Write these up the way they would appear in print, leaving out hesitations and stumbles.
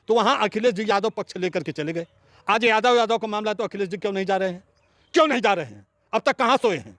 तो वहाँ अखिलेश जी यादव पक्ष लेकर के चले गए। आज यादव का मामला है तो अखिलेश जी क्यों नहीं जा रहे हैं? क्यों नहीं जा रहे हैं? अब तक कहाँ सोए हैं?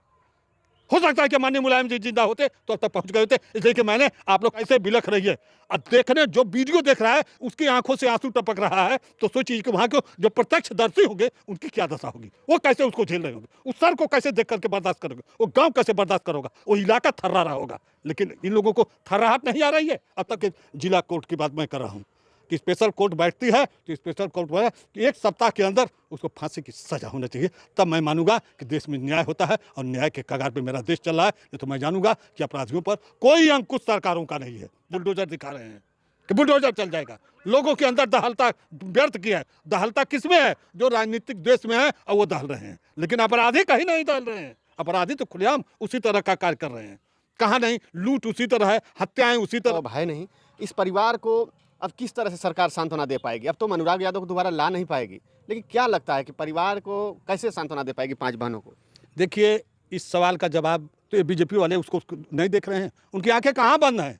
हो सकता है कि माननीय मुलायम जी जिंदा होते तो अब तक पहुंच गए होते। इसलिए कि मैंने आप लोग ऐसे बिलख रही है, अब देखने जो वीडियो देख रहा है उसकी आंखों से आंसू टपक रहा है, तो सोचिए कि वहां के जो प्रत्यक्षदर्शी होंगे उनकी क्या दशा होगी, वो कैसे उसको झेल रहे होंगे, उस सर को कैसे देख करके बर्दाश्त करोगे, वो गांव कैसे बर्दाश्त करोगा, वो इलाका थर्रा रहा होगा। लेकिन इन लोगों को थर्राहट नहीं आ रही है। अब तक जिला कोर्ट की बात मैं कर रहा हूँ कि स्पेशल कोर्ट बैठती है तो स्पेशल कोर्ट में कि 1 सप्ताह के अंदर उसको फांसी की सजा होना चाहिए, तब मैं मानूंगा कि देश में न्याय होता है और न्याय के कगार पे मेरा देश चल रहा है। नहीं तो मैं जानूंगा कि अपराधियों पर कोई अंकुश सरकारों का नहीं है। बुलडोजर दिखा रहे हैं कि बुलडोजर चल जाएगा। लोगों के अंदर दहलता व्यर्थ किया है। दहलता किसमें है? जो राजनीतिक द्वेष में है और वो दहल रहे हैं, लेकिन अपराधी कहीं नहीं दहल रहे हैं। अपराधी तो खुलेआम उसी तरह का कार्य कर रहे हैं। कहाँ नहीं, लूट उसी तरह है, हत्याएं उसी तरह। अब है नहीं, इस परिवार को अब किस तरह से सरकार सांत्वना दे पाएगी? अब तो अनुराग यादव को दोबारा ला नहीं पाएगी, लेकिन क्या लगता है कि परिवार को कैसे सांत्वना दे पाएगी 5 बहनों को? देखिए, इस सवाल का जवाब तो ये बीजेपी वाले उसको नहीं देख रहे हैं। उनकी आंखें कहाँ बंद हैं?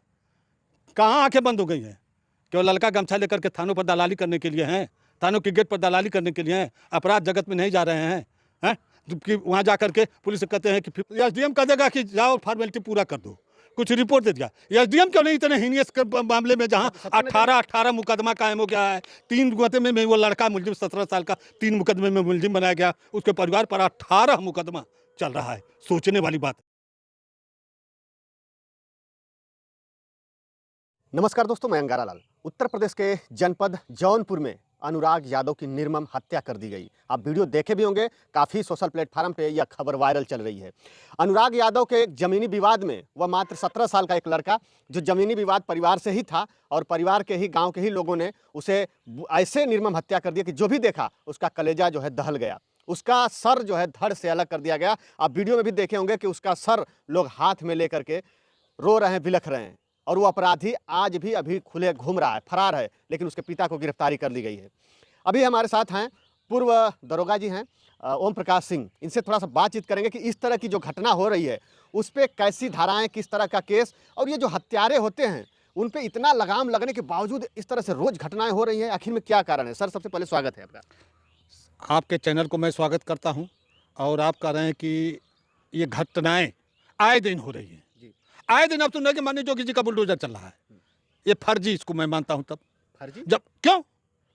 कहाँ आंखें बंद हो गई हैं? केवल लड़का गमछा लेकर के थानों पर दलाली करने के लिए हैं, थानों के गेट पर दलाली करने के लिए हैं, अपराध जगत में नहीं जा रहे हैं। हैं कि वहाँ जा करके पुलिस से कहते हैं कि एसडीएम कह देगा कि जाओ फॉर्मेलिटी पूरा कर दो, कुछ रिपोर्ट दे दिया। एसडीएम क्यों नहीं इतने हीनियस मामले में जहाँ 18 मुकदमा कायम हो गया है, 3 मुकदमे में वो लड़का मुलजिम 17 साल का 3 मुकदमे में मुलजिम बनाया गया, उसके परिवार पर 18 मुकदमा चल रहा है। सोचने वाली बात। नमस्कार दोस्तों, मैं अंगारा लाल। उत्तर प्रदेश के जनपद जौनपुर में अनुराग यादव की निर्मम हत्या कर दी गई। आप वीडियो देखे भी होंगे, काफ़ी सोशल प्लेटफॉर्म पे यह खबर वायरल चल रही है। अनुराग यादव के जमीनी विवाद में वह मात्र 17 साल का एक लड़का, जो जमीनी विवाद परिवार से ही था और परिवार के ही गांव के ही लोगों ने उसे ऐसे निर्मम हत्या कर दिया कि जो भी देखा उसका कलेजा जो है दहल गया। उसका सर जो है धड़ से अलग कर दिया गया। आप वीडियो में भी देखे होंगे कि उसका सर लोग हाथ में लेकर के रो रहे हैं, बिलख रहे हैं। और वो अपराधी आज भी अभी खुले घूम रहा है, फरार है, लेकिन उसके पिता को गिरफ्तारी कर ली गई है। अभी हमारे साथ हैं पूर्व दरोगा जी हैं ओम प्रकाश सिंह। इनसे थोड़ा सा बातचीत करेंगे कि इस तरह की जो घटना हो रही है उस पर कैसी धाराएं, किस तरह का केस, और ये जो हत्यारे होते हैं उन पे इतना लगाम लगने के बावजूद इस तरह से रोज घटनाएं हो रही हैं, आखिर में क्या कारण है? सर, सबसे पहले स्वागत है आपका। आपके चैनल को मैं स्वागत करता हूं। और आप कह रहे हैं कि ये घटनाएं आए दिन हो रही हैं। आए दिन अब सुन रहे कि माननीय जोगी जी का बुलडोजर चल रहा है। ये फर्जी, इसको मैं मानता हूं। तब फर्जी जब क्यों?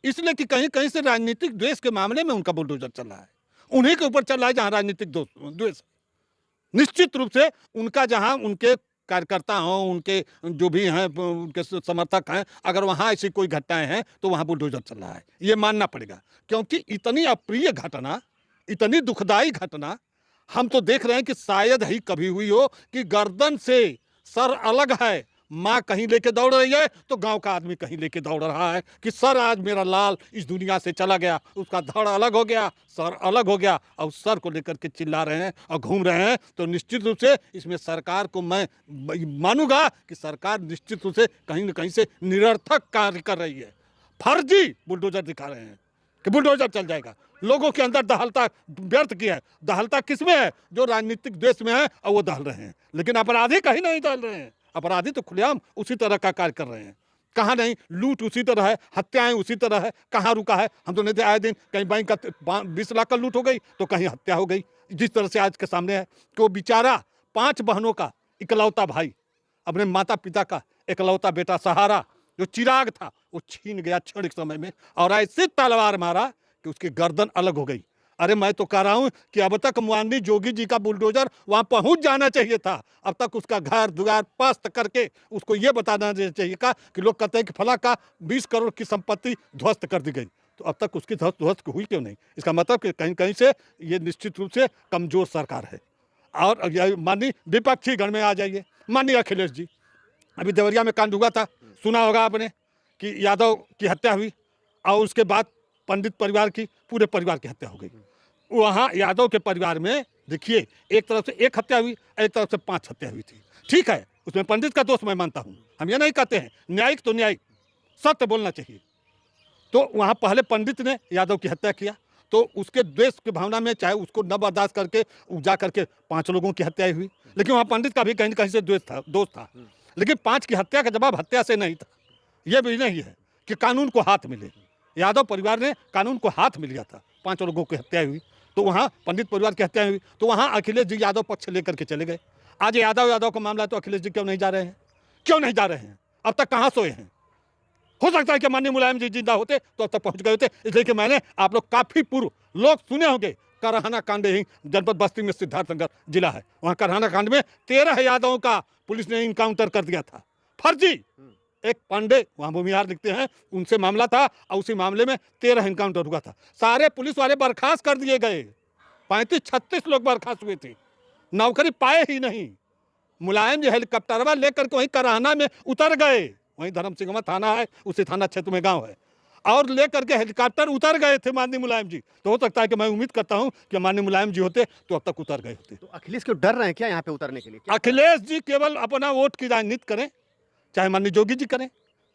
इसलिए कि कहीं कहीं से राजनीतिक द्वेष के मामले में उनका बुलडोजर चल रहा है। उन्हीं के ऊपर चल रहा है जहां राजनीतिक द्वेष। निश्चित रूप से उनका, जहां उनके कार्यकर्ता हों, उनके जो भी हैं, उनके समर्थक हैं, अगर वहां ऐसी कोई घटनाएं हैं तो वहां बुलडोजर चल रहा है, ये मानना पड़ेगा। क्योंकि इतनी अप्रिय घटना, इतनी दुखदाई घटना हम तो देख रहे हैं कि शायद ही कभी हुई हो कि गर्दन से सर अलग है, माँ कहीं लेके दौड़ रही है तो गांव का आदमी कहीं लेके दौड़ रहा है कि सर आज मेरा लाल इस दुनिया से चला गया, उसका धड़ अलग हो गया, सर अलग हो गया, और सर को लेकर के चिल्ला रहे हैं और घूम रहे हैं। तो निश्चित रूप से इसमें सरकार को मैं मानूंगा कि सरकार निश्चित रूप से कहीं न कहीं से निरर्थक कार्य कर रही है। फर्जी बुलडोजर दिखा रहे हैं कि बुलडोजर चल जाएगा। लोगों के अंदर दहलता व्यर्थ किया है। दहलता किसमें है? जो राजनीतिक द्वेष में है और वो दहल रहे हैं, लेकिन अपराधी कहीं नहीं दहल रहे हैं। अपराधी तो खुलेआम उसी तरह का कार्य कर रहे हैं। कहाँ नहीं, लूट उसी तरह है, हत्याएं उसी तरह है। कहाँ रुका है? हम तो नहीं थे, आए दिन कहीं बैंक का 20 लाख का लूट हो गई तो कहीं हत्या हो गई। जिस तरह से आज के सामने है कि वो बेचारा 5 बहनों का इकलौता भाई, अपने माता पिता का इकलौता बेटा, सहारा जो चिराग था, वो छीन गया क्षणिक समय में, और ऐसे तलवार मारा कि उसकी गर्दन अलग हो गई। अरे मैं तो कह रहा हूं कि अब तक माननीय जोगी जी का बुलडोजर वहां पहुंच जाना चाहिए था। अब तक उसका घर दुआर पस्त करके उसको ये बताना चाहिए था कि लोग कहते हैं कि फला का 20 करोड़ की संपत्ति ध्वस्त कर दी गई, तो अब तक उसकी ध्वस्त हुई क्यों नहीं? इसका मतलब कि कहीं कहीं से ये निश्चित रूप से कमजोर सरकार है। और माननीय विपक्षी गण में आ जाइए, माननीय अखिलेश जी, अभी देवरिया में कांड हुआ था, सुना होगा आपने कि यादव की हत्या हुई और उसके बाद पंडित परिवार की, पूरे परिवार की हत्या हो गई। वहाँ यादव के परिवार में देखिए, एक तरफ से 1 हत्या हुई, एक तरफ से 5 हत्या हुई थी। ठीक है, उसमें पंडित का दोष मैं मानता हूँ, हम ये नहीं कहते हैं, न्यायिक तो न्यायिक, सत्य बोलना चाहिए। तो वहाँ पहले पंडित ने यादव की हत्या किया, तो उसके द्वेष की भावना में चाहे उसको न बर्दाश्त करके जा करके 5 लोगों की हत्या हुई। लेकिन वहाँ पंडित का भी कहीं न कहीं से दोष था। लेकिन 5 की हत्या का जवाब हत्या से नहीं था, ये भी नहीं है। कि कानून को हाथ मिले। यादव परिवार ने कानून को हाथ मिल गया था, 5 लोगों की हत्या हुई, तो वहाँ पंडित परिवार की हत्या हुई, तो वहाँ अखिलेश जी यादव पक्ष लेकर के चले गए। आज यादव का मामला, तो अखिलेश जी क्यों नहीं जा रहे हैं? क्यों नहीं जा रहे हैं? अब तक कहाँ सोए हैं? हो सकता है कि माननीय मुलायम जी जिंदा होते तो अब तक पहुंच गए होते। इसलिए कि मैंने, आप लोग काफी पूर्व लोग सुने होंगे, करहाना कांड ही जनपद बस्ती में सिद्धार्थनगर जिला है, वहां करहाना कांड में 13 यादवों का पुलिस ने इनकाउंटर कर दिया था, फर्जी। एक पांडे वहां भूमिहार लिखते हैं, उनसे मामला था और उसी मामले में 13 इनकाउंटर हुआ था। सारे पुलिस वाले बर्खास्त कर दिए गए, 35-36 लोग बर्खास्त हुए थे, नौकरी पाए ही नहीं। मुलायम जी हेलीकॉप्टरवा लेकर के वहीं करहाना में उतर गए, वहीं धर्म सिंह थाना है, उसी थाना क्षेत्र में गांव है, और लेकर के हेलीकॉप्टर उतर गए थे माननीय मुलायम जी। तो हो सकता है कि मैं उम्मीद करता हूं कि माननीय मुलायम जी होते तो अब तक उतर गए होते। तो अखिलेश क्यों डर रहे हैं क्या यहाँ पे उतरने के लिए? अखिलेश जी केवल अपना वोट की राजनीति करें, चाहे माननीय योगी जी करें,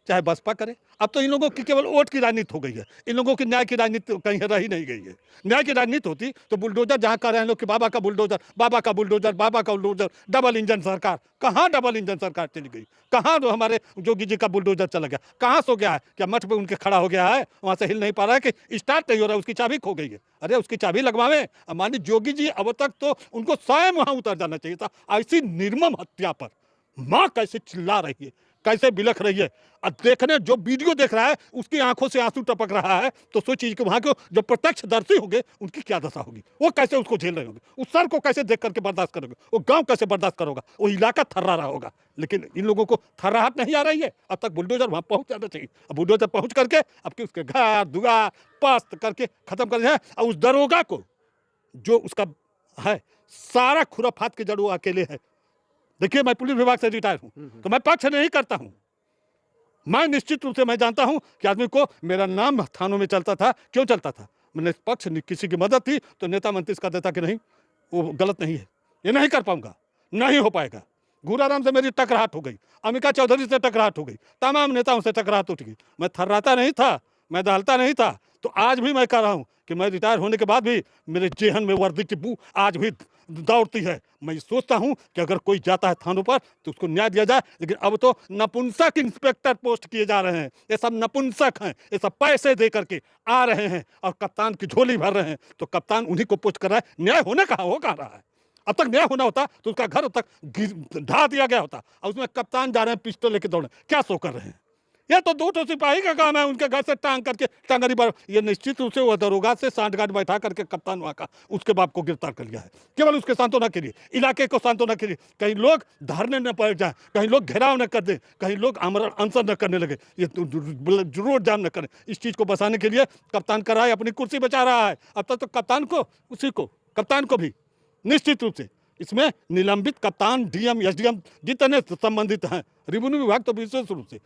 चाहे बसपा करे। अब तो इन लोगों की केवल वोट की राजनीति हो गई है, इन लोगों की न्याय की राजनीति कहीं रह ही नहीं गई है। न्याय की राजनीति होती तो बुलडोजर जहाँ कर रहे हैं लोग कि बाबा का बुलडोजर, बाबा का बुलडोजर, बाबा का बुलडोजर, डबल इंजन सरकार। कहाँ डबल इंजन सरकार चली गई? कहाँ तो हमारे योगी जी का बुलडोजर चला गया? कहाँ सो गया है? क्या मठ पे उनके खड़ा हो गया है, वहाँ से हिल नहीं पा रहा है कि स्टार्ट नहीं हो रहा है, उसकी चाबी खो गई है? अरे उसकी चाबी लगवावे। माननीय योगी जी अब तक तो उनको स्वयं वहाँ उतर जाना चाहिए था। ऐसी निर्मम हत्या पर माँ कैसे चिल्ला रही है, कैसे बिलख रही है। अब देखने जो वीडियो देख रहा है उसकी आंखों से आंसू टपक रहा है, तो सोचिए कि वहां के जो प्रत्यक्षदर्शी होंगे उनकी क्या दशा होगी, वो कैसे उसको झेल रहे होंगे, उस सर को कैसे देख करके बर्दाश्त करोगे, वो गांव कैसे बर्दाश्त करोगा, वो इलाका थर्रा रहा होगा। लेकिन इन लोगों को थर्राहट नहीं आ रही है। अब तक बुलडोजर वहां पहुंच जाना चाहिए। अब बुलडोजर पहुंच करके अब कि उसके घर दुआ पस्त करके खत्म कर दिया है। और उस दरोगा को जो उसका है सारा खुराफात के जड़ वो अकेले है। देखिए, मैं पुलिस विभाग से रिटायर हूं, तो मैं पक्ष नहीं करता हूं। मैं निश्चित रूप से मैं जानता हूं कि आदमी को, मेरा नाम थानों में चलता था, क्यों चलता था? मैंने पक्ष किसी की मदद थी तो नेता मंत्री इसका देता कि नहीं, वो गलत नहीं है, ये नहीं कर पाऊंगा, नहीं हो पाएगा। घूराराम से मेरी टकराहट हो गई, अमिका चौधरी से टकराहट हो गई, तमाम नेताओं से टकराहट उठ गई। मैं थर्राता नहीं था, मैं दहलता नहीं था। तो आज भी मैं कह रहा हूं कि मैं रिटायर होने के बाद भी मेरे जेहन में वर्दी की बू आज भी दौड़ती है। मैं सोचता हूं कि अगर कोई जाता है थानों पर तो उसको न्याय दिया जाए। लेकिन अब तो नपुंसक इंस्पेक्टर पोस्ट किए जा रहे हैं, ये सब नपुंसक हैं, ये सब पैसे दे करके आ रहे हैं और कप्तान की झोली भर रहे हैं। तो कप्तान उन्हीं को पोस्ट कर रहा है। न्याय होने कहाँ हो कहाँ रहा है? अब तक न्याय होना होता तो उसका घर तक ढा दिया गया होता, और उसमें कप्तान जा रहे हैं पिस्टल लेके दौड़े, क्या सो कर रहे हैं? ये तो 2 सिपाही का काम है, उनके घर से टांग करके टंगरी पर। ये निश्चित रूप से वो दरोगा से सांठगांठ बैठा करके कप्तान वहाँ का उसके बाप को गिरफ्तार कर लिया है, केवल उसके सांत्वना के लिए, इलाके को सांत्वना के लिए। कहीं लोग धरने न पड़ जाए, कहीं लोग घेराव न कर दे, कहीं लोग आमरण अनशन न करने लगे, ये रोड जाम न करें। इस चीज़ को बचाने के लिए कप्तान कर रहा है, अपनी कुर्सी बचा रहा है। अब तक तो कप्तान को, उसी को, कप्तान को भी निश्चित रूप से इसमें निलंबित कप्तान, डीएम, एसडीएम जितने संबंधित हैं, रेवेन्यू विभाग तो विशेष रूप से,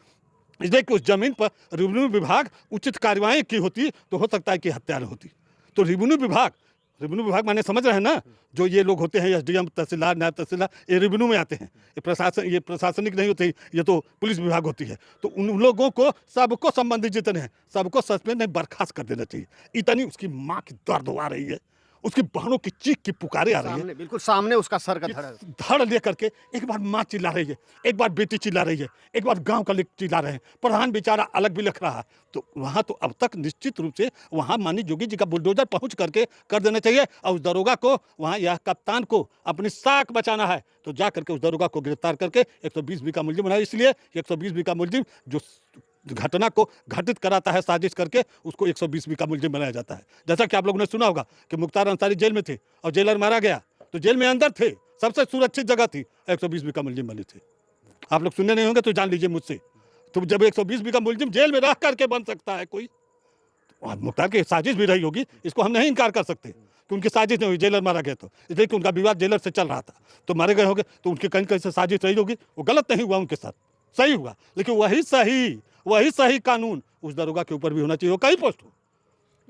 इसलिए कि उस जमीन पर रेवेन्यू विभाग उचित कार्यवाही की होती तो हो सकता है कि हत्या न होती। तो रेवेन्यू विभाग माने समझ रहे हैं ना, जो ये लोग होते हैं एसडीएम, तहसीलदार, नायब तहसीलदार, ये रेवेन्यू में आते हैं। ये प्रशासनिक नहीं होती, ये तो पुलिस विभाग होती है। तो उन लोगों को, सबको संबंधित जितने हैं, सबको सस्पेंड नहीं, बर्खास्त कर देना चाहिए। इतनी उसकी माँ की दर्द आ रही है, उसकी बहनों की चीख की पुकारे आ रही है, बिल्कुल सामने उसका सर का धड़ लेकर के। एक बार माँ चिल्ला रही है, एक बार बेटी चिल्ला रही है, एक बार गांव का लोग चिल्ला रहे हैं, प्रधान बेचारा अलग भी लिख रहा है। तो वहाँ तो अब तक निश्चित रूप से वहाँ माननीय योगी जी का बुलडोजर पहुँच करके कर देना चाहिए। और उस दरोगा को, वहाँ यह कप्तान को अपनी साख बचाना है तो जा करके उस दरोगा को गिरफ्तार करके 120 बी का मुलजिम बनाया। इसलिए 120 बी का मुलजिम जो घटना को घटित कराता है साजिश करके, उसको 120 बी का मुलजिम बनाया जाता है। जैसा कि आप लोगों ने सुना होगा कि मुख्तार अंसारी जेल में थे और जेलर मारा गया, तो जेल में अंदर थे, सबसे सुरक्षित जगह थी, 120 बी का मुलजिम बने थे। आप लोग सुनने नहीं होंगे तो जान लीजिए मुझसे। तो जब 120 बी का मुलजिम जेल में रह करके बन सकता है कोई, तो मुख्तार की साजिश भी रही होगी, इसको हम नहीं इनकार कर सकते कि उनकी साजिश नहीं हुई। जेलर मारा गया तो इसलिए कि उनका विवाद जेलर से चल रहा था, तो मारे गए होंगे, तो उनकी कहीं कहीं से साजिश रही होगी। वो गलत नहीं हुआ उनके साथ, सही हुआ। लेकिन वही सही कानून उस दरोगा के ऊपर भी होना चाहिए, वो कहीं पोस्ट हो।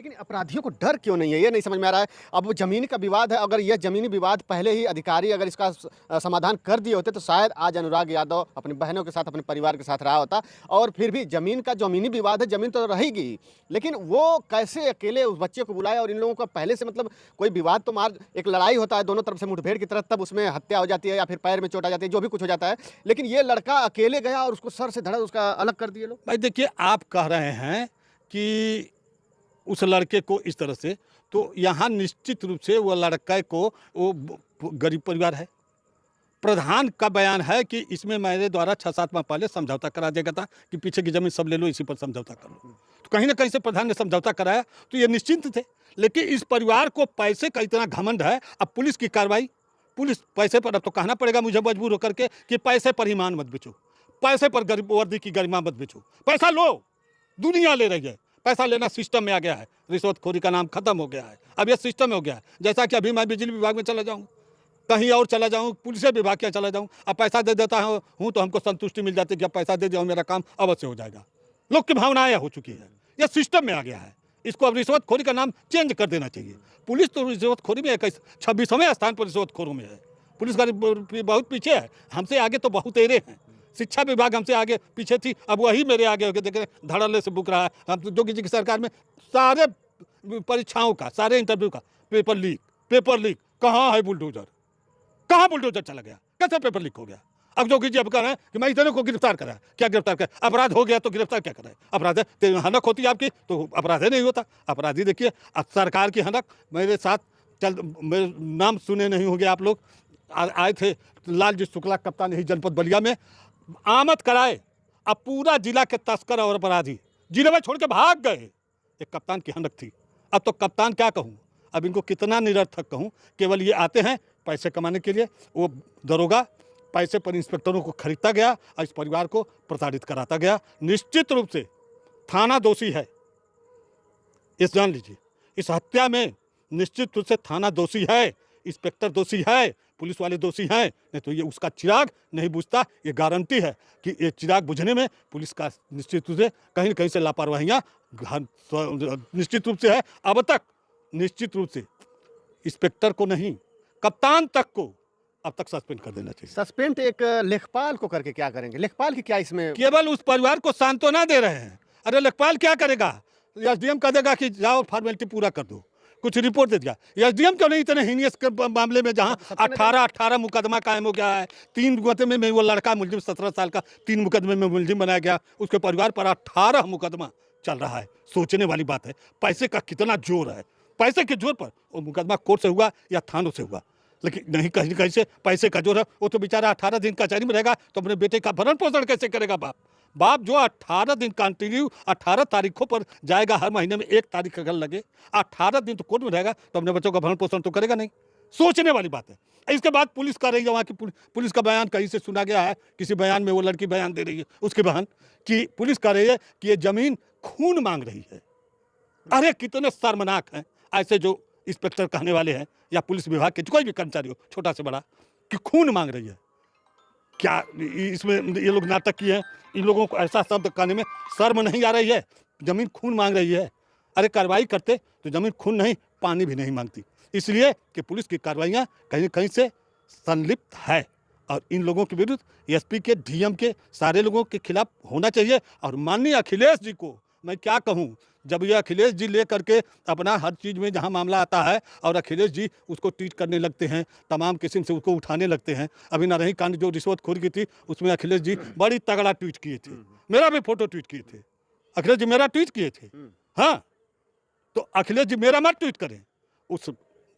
लेकिन अपराधियों को डर क्यों नहीं है, ये नहीं समझ में आ रहा है। अब वो ज़मीन का विवाद है, अगर यह ज़मीनी विवाद पहले ही अधिकारी अगर इसका समाधान कर दिए होते तो शायद आज अनुराग यादव अपनी बहनों के साथ, अपने परिवार के साथ रहा होता। और फिर भी ज़मीन का ज़मीनी विवाद है, ज़मीन तो रहेगी ही, लेकिन वो कैसे अकेले उस बच्चे को बुलाया? और इन लोगों का पहले से मतलब कोई विवाद तो मार एक लड़ाई होता है दोनों तरफ से मुठभेड़ की तरह, तब उसमें हत्या हो जाती है या फिर पैर में चोट आ जाती है, जो भी कुछ हो जाता है। लेकिन ये लड़का अकेले गया और उसको सर से धड़ा उसका अलग कर दिए लोग। भाई देखिए, आप कह रहे हैं कि उस लड़के को इस तरह से, तो यहाँ निश्चित रूप से वो लड़के को, वो गरीब परिवार है। प्रधान का बयान है कि इसमें मेरे द्वारा 6-7 माह पहले समझौता करा दिया गया था कि पीछे की जमीन सब ले लो, इसी पर समझौता कर लो। तो कहीं ना कहीं से प्रधान ने समझौता कराया, तो ये निश्चिंत थे। लेकिन इस परिवार को पैसे का इतना घमंड है। अब पुलिस की कार्रवाई, पुलिस पैसे पर, अब तो कहना पड़ेगा मुझे मजबूर होकर के कि पैसे पर ईमान मत बेचो, पैसे पर गरीब वर्दी की गरिमा मत बेचो। पैसा लो, दुनिया ले रही है। पैसा लेना सिस्टम में आ गया है, रिश्वतखोरी का नाम खत्म हो गया है। अब यह सिस्टम में हो गया है। जैसा कि अभी मैं बिजली विभाग में चला जाऊँ, कहीं और चला जाऊँ, पुलिस विभाग के चला जाऊँ, अब पैसा दे देता हूँ तो हमको संतुष्टि मिल जाती है कि अब पैसा दे दिया, मेरा काम अवश्य हो जाएगा। लोग की भावनाएं हो चुकी है, यह सिस्टम में आ गया है। इसको अब रिश्वतखोरी का नाम चेंज कर देना चाहिए। पुलिस तो रिश्वतखोरी में 26वें स्थान पर रिश्वतखोरों में है। पुलिस का बहुत पीछे है, हमसे आगे तो बहुत एरे हैं। शिक्षा विभाग हमसे आगे पीछे थी, अब वही मेरे आगे होकर देखे धड़ल्ले से बुक रहा है। हम तो योगी जी की सरकार में सारे परीक्षाओं का, सारे इंटरव्यू का पेपर लीक। कहाँ है बुलडोजर? कहाँ बुलडोजर चला गया? कैसे पेपर लीक हो गया? अब योगी जी अब कह रहे हैं कि मैं इतने को गिरफ्तार करा। क्या गिरफ्तार कर? अपराध हो गया तो गिरफ्तार क्या कराए? अपराध है, हनक होती है आपकी तो अपराध नहीं होता। अपराधी देखिए, सरकार की हनक मेरे साथ मेरे नाम सुने नहीं होंगे आप लोग, आए थे लालजी शुक्ला कप्तान ही जनपद बलिया में, आमद कराए। अब पूरा जिला के तस्कर और अपराधी जिले में छोड़ के भाग गए। एक कप्तान की हनक थी। अब तो कप्तान क्या कहूँ, अब इनको कितना निरर्थक कहूँ। केवल ये आते हैं पैसे कमाने के लिए। वो दरोगा पैसे पर इंस्पेक्टरों को खरीदता गया और इस परिवार को प्रताड़ित कराता गया। निश्चित रूप से थाना दोषी है, इस जान लीजिए। इस हत्या में निश्चित रूप से थाना दोषी है, इंस्पेक्टर दोषी है, पुलिस वाले दोषी हैं। नहीं तो ये उसका चिराग नहीं बुझता। ये गारंटी है कि ये चिराग बुझने में पुलिस का निश्चित रूप से कहीं न कहीं से लापरवाहियाँ निश्चित रूप से है। अब तक निश्चित रूप से इंस्पेक्टर को नहीं, कप्तान तक को अब तक सस्पेंड कर देना चाहिए। सस्पेंड एक लेखपाल को करके क्या करेंगे? लेखपाल की क्या इसमें? केवल उस परिवार को सांत्वना दे रहे हैं। अरे लेखपाल क्या करेगा? एसडीएम कह देगा कि जाओ फॉर्मेलिटी पूरा कर दो, कुछ रिपोर्ट दे दिया। एसडीएम क्यों नहीं इतने हीनियस के मामले में जहां 18 मुकदमा कायम हो गया है, 3 मुकदमे में वो लड़का मुलजिम 17 साल का 3 मुकदमे में मुलजिम बनाया गया, उसके परिवार पर 18 मुकदमा चल रहा है। सोचने वाली बात है, पैसे का कितना जोर है। पैसे के जोर पर वो मुकदमा कोर्ट से हुआ या थानों से हुआ, लेकिन नहीं कहीं कहीं से पैसे का जोर है। वो तो बेचारा 18 दिन कचहरी में रहेगा तो अपने बेटे का भरण पोषण कैसे करेगा? बाप जो 18 दिन कंटिन्यू 18 तारीखों पर जाएगा, हर महीने में 1 तारीख अगर लगे, 18 दिन तो कोर्ट में रहेगा तो अपने बच्चों का भरण पोषण तो करेगा नहीं। सोचने वाली बात है। इसके बाद पुलिस कर रही है, वहाँ की पुलिस का बयान कहीं से सुना गया है, किसी बयान में वो लड़की बयान दे रही है, उसके बयान कि पुलिस कह रही है कि ये जमीन खून मांग रही है। अरे कितने शर्मनाक हैं ऐसे जो इंस्पेक्टर कहने वाले हैं या पुलिस विभाग के कोई भी कर्मचारी हो, छोटा से बड़ा, कि खून मांग रही है। क्या इसमें ये लोग नाटक किए हैं? इन लोगों को ऐसा शब्द कहने में शर्म नहीं आ रही है? जमीन खून मांग रही है। अरे कार्रवाई करते तो जमीन खून नहीं, पानी भी नहीं मांगती। इसलिए कि पुलिस की कार्रवाइयाँ कहीं कहीं से संलिप्त है और इन लोगों के विरुद्ध एसपी के, डीएम के, सारे लोगों के खिलाफ होना चाहिए। और माननीय अखिलेश जी को मैं क्या कहूँ, जब ये अखिलेश जी ले करके अपना हर चीज़ में जहाँ मामला आता है और अखिलेश जी उसको ट्वीट करने लगते हैं, तमाम किस्म से उसको उठाने लगते हैं। अभी नारही कांड जो रिश्वतखोरी की थी उसमें अखिलेश जी बड़ी तगड़ा ट्वीट किए थे, मेरा भी फोटो ट्वीट किए थे। अखिलेश जी मेरा ट्वीट किए थे। हाँ, तो अखिलेश जी मेरा मत ट्वीट करें, उस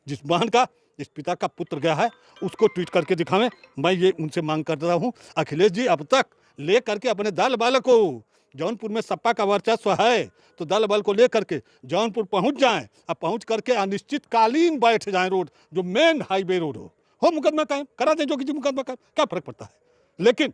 जिस बहन का, जिस पिता का पुत्र गया है उसको ट्वीट करके दिखावें। मैं ये उनसे मांग कर रहा हूँ, अखिलेश जी अब तक ले करके अपने दल बल को, जौनपुर में सपा का वर्चस्व है तो दल बल को ले करके जौनपुर पहुंच जाएं, अब पहुंच करके अनिश्चितकालीन बैठ जाएं रोड, जो मेन हाईवे रोड हो मुकदमा कायम करा दें, जो कि मुकदमा कायम, क्या फर्क पड़ता है। लेकिन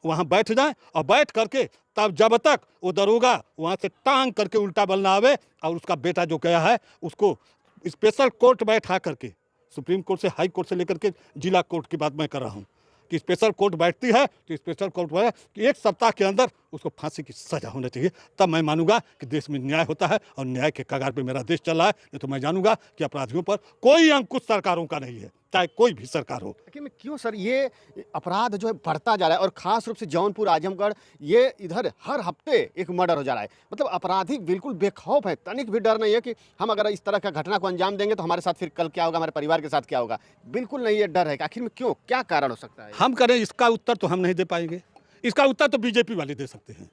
वहाँ बैठ जाएं और बैठ करके तब जब तक वो दरोगा वहाँ से टांग करके उल्टा बल ना आवे और उसका बेटा जो गया है उसको स्पेशल कोर्ट बैठा करके, सुप्रीम कोर्ट से, हाई कोर्ट से लेकर के जिला कोर्ट की बात मैं कर रहा हूँ, कि स्पेशल कोर्ट बैठती है तो स्पेशल कोर्ट में कि 1 सप्ताह के अंदर उसको फांसी की सजा होना चाहिए, तब मैं मानूंगा कि देश में न्याय होता है और न्याय के कगार पे मेरा देश चल रहा है। नहीं तो मैं जानूंगा कि अपराधियों पर कोई अंकुश सरकारों का नहीं है, चाहे कोई भी सरकार हो। लेकिन क्यों सर ये अपराध जो है बढ़ता जा रहा है, और खास रूप से जौनपुर, आजमगढ़, ये इधर हर हफ्ते एक मर्डर हो जा रहा है। मतलब अपराधी बिल्कुल बेखौफ है, तनिक भी डर नहीं है कि हम अगर इस तरह का घटना को अंजाम देंगे तो हमारे साथ फिर कल क्या होगा, हमारे परिवार के साथ क्या होगा। बिल्कुल नहीं, ये डर है। आखिर में क्यों, क्या कारण हो सकता है? हम करें इसका उत्तर तो हम नहीं दे पाएंगे। इसका उत्तर तो बीजेपी वाले दे सकते हैं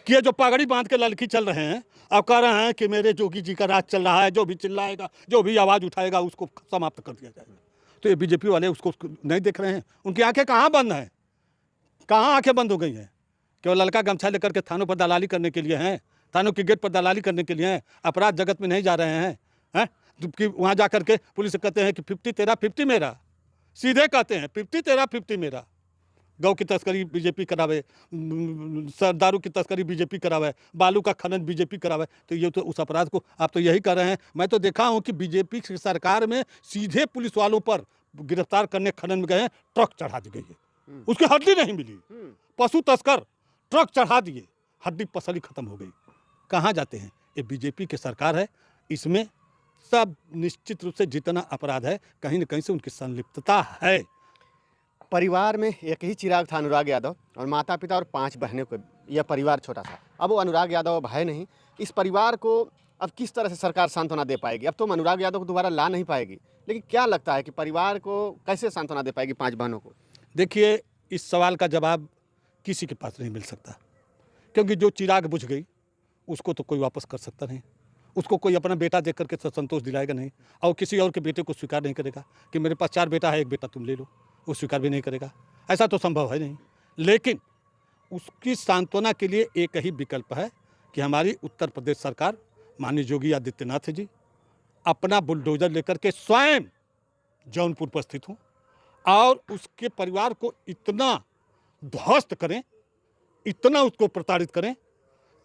कि ये जो पगड़ी बांध के लड़की चल रहे हैं, अब कह रहे हैं कि मेरे जोगी जी का राज चल रहा है, जो भी चिल्लाएगा, जो भी आवाज़ उठाएगा उसको समाप्त कर दिया जाएगा। तो ये बीजेपी वाले उसको नहीं देख रहे हैं। उनकी आंखें कहाँ बंद हैं, कहाँ आंखें बंद हो गई हैं? केवल लड़का गमछा लेकर के थानों पर दलाली करने के लिए हैं, थानों के गेट पर दलाली करने के लिए हैं, अपराध जगत में नहीं जा रहे हैं कि वहाँ जा कर के पुलिस कहते हैं कि 50 तेरा 50 मेरा, सीधे कहते हैं 50 तेरा 50 मेरा। गौ की तस्करी बीजेपी करावे, दारू की तस्करी बीजेपी करावे, बालू का खनन बीजेपी करावे, तो ये तो उस अपराध को आप तो यही कर रहे हैं। मैं तो देखा हूँ कि बीजेपी की सरकार में सीधे पुलिस वालों पर गिरफ्तार करने खनन में गए हैं, ट्रक चढ़ा दी गई है, उसकी हड्डी नहीं मिली। पशु तस्कर ट्रक चढ़ा दिए, हड्डी पसली खत्म हो गई। कहाँ जाते हैं? ये बीजेपी की सरकार है, इसमें सब निश्चित रूप से जितना अपराध है कहीं न कहीं से उनकी संलिप्तता है। परिवार में एक ही चिराग था, अनुराग यादव, और माता पिता और 5 बहनों को, यह परिवार छोटा था। अब वो अनुराग यादव अब है नहीं। इस परिवार को अब किस तरह से सरकार सांत्वना दे पाएगी? अब तो अनुराग यादव को दोबारा ला नहीं पाएगी, लेकिन क्या लगता है कि परिवार को कैसे सांत्वना दे पाएगी 5 बहनों को? देखिए, इस सवाल का जवाब किसी के पास नहीं मिल सकता, क्योंकि जो चिराग बुझ गई उसको तो कोई वापस कर सकता नहीं। उसको कोई अपना बेटा देख करके संतोष दिलाएगा नहीं, और किसी और के बेटे को स्वीकार नहीं करेगा कि मेरे पास 4 बेटा है, एक बेटा तुम ले लो, वो स्वीकार भी नहीं करेगा। ऐसा तो संभव है नहीं। लेकिन उसकी सांत्वना के लिए एक ही विकल्प है कि हमारी उत्तर प्रदेश सरकार, माननीय योगी आदित्यनाथ जी, अपना बुलडोजर लेकर के स्वयं जौनपुर पर स्थित हों और उसके परिवार को इतना ध्वस्त करें, इतना उसको प्रताड़ित करें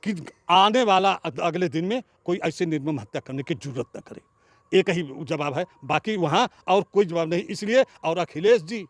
कि आने वाला अगले दिन में कोई ऐसी निर्मम हत्या करने की जरूरत न करे। एक ही जवाब है, बाकी वहाँ और कोई जवाब नहीं। इसलिए और अखिलेश जी,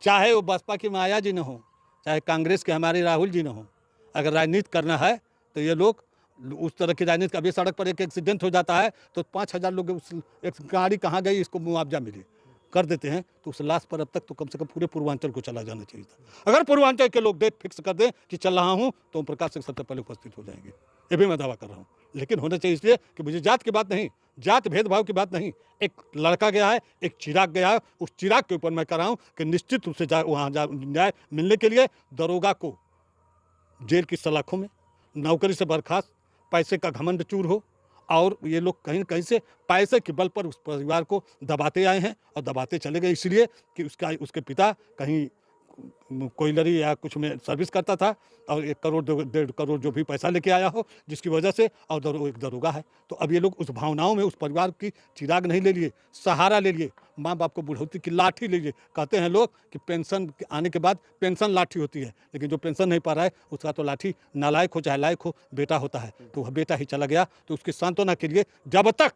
चाहे वो बसपा की माया जी न हो, चाहे कांग्रेस के हमारे राहुल जी न हो, अगर राजनीति करना है तो ये लोग उस तरह की राजनीति। अभी सड़क पर एक एक्सीडेंट हो जाता है तो 5000 लोग उस एक गाड़ी कहाँ गई इसको मुआवजा मिले कर देते हैं, तो उस लाश पर अब तक तो कम से कम पूरे पूर्वांचल को चला जाना चाहिए था। अगर पूर्वांचल के लोग डेट फिक्स कर दें कि चल रहा हूँ तो ओम प्रकाश सिंह सबसे पहले उपस्थित हो जाएंगे, ये भी मैं दावा कर रहा हूँ। लेकिन होना चाहिए इसलिए कि मुझे जात की बात नहीं, जात भेदभाव की बात नहीं। एक लड़का गया है, एक चिराग गया है, उस चिराग के ऊपर मैं कर रहा हूँ कि निश्चित रूप से वहाँ न्याय मिलने के लिए दरोगा को जेल की सलाखों में, नौकरी से बर्खास्त, पैसे का घमंड चूर हो, और ये लोग कहीं न कहीं से पैसे के बल पर उस परिवार को दबाते आए हैं और दबाते चले गए, इसलिए कि उसके पिता कहीं कोयलरी या कुछ में सर्विस करता था और 1 करोड़ 1.5 करोड़ जो भी पैसा लेके आया हो, जिसकी वजह से, और एक दरोगा है। तो अब ये लोग उस भावनाओं में उस परिवार की चिराग नहीं ले लिए, सहारा ले लिए, माँ बाप को बुढ़ौती की लाठी ले लिए। कहते हैं लोग कि पेंशन आने के बाद पेंशन लाठी होती है, लेकिन जो पेंशन नहीं पा रहा है उसका तो लाठी नालायक हो चाहे लायक हो बेटा होता है। तो वह बेटा ही चला गया, तो उसकी सांत्वना के लिए जब तक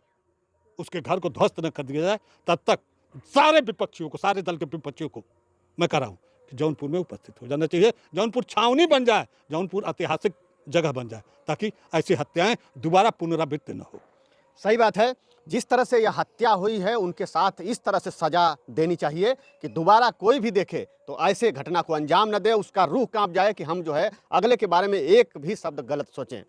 उसके घर को ध्वस्त न कर दिया जाए तब तक सारे विपक्षियों को, सारे दल के विपक्षियों को मैं कह रहा हूँ कि जौनपुर में उपस्थित हो जाना चाहिए। जौनपुर छावनी बन जाए, जौनपुर ऐतिहासिक जगह बन जाए, ताकि ऐसी हत्याएं दोबारा पुनरावृत्ति न हो। सही बात है। जिस तरह से यह हत्या हुई है उनके साथ इस तरह से सजा देनी चाहिए कि दोबारा कोई भी देखे तो ऐसे घटना को अंजाम न दे, उसका रूह कांप जाए कि हम जो है अगले के बारे में एक भी शब्द गलत सोचें।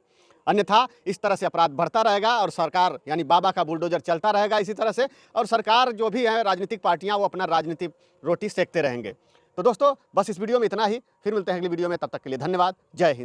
अन्यथा इस तरह से अपराध बढ़ता रहेगा और सरकार यानी बाबा का बुलडोजर चलता रहेगा इसी तरह से, और सरकार जो भी है, राजनीतिक पार्टियां, वो अपना राजनीतिक रोटी सेकते रहेंगे। तो दोस्तों, बस इस वीडियो में इतना ही। फिर मिलते हैं अगली वीडियो में, तब तक के लिए धन्यवाद। जय हिंद।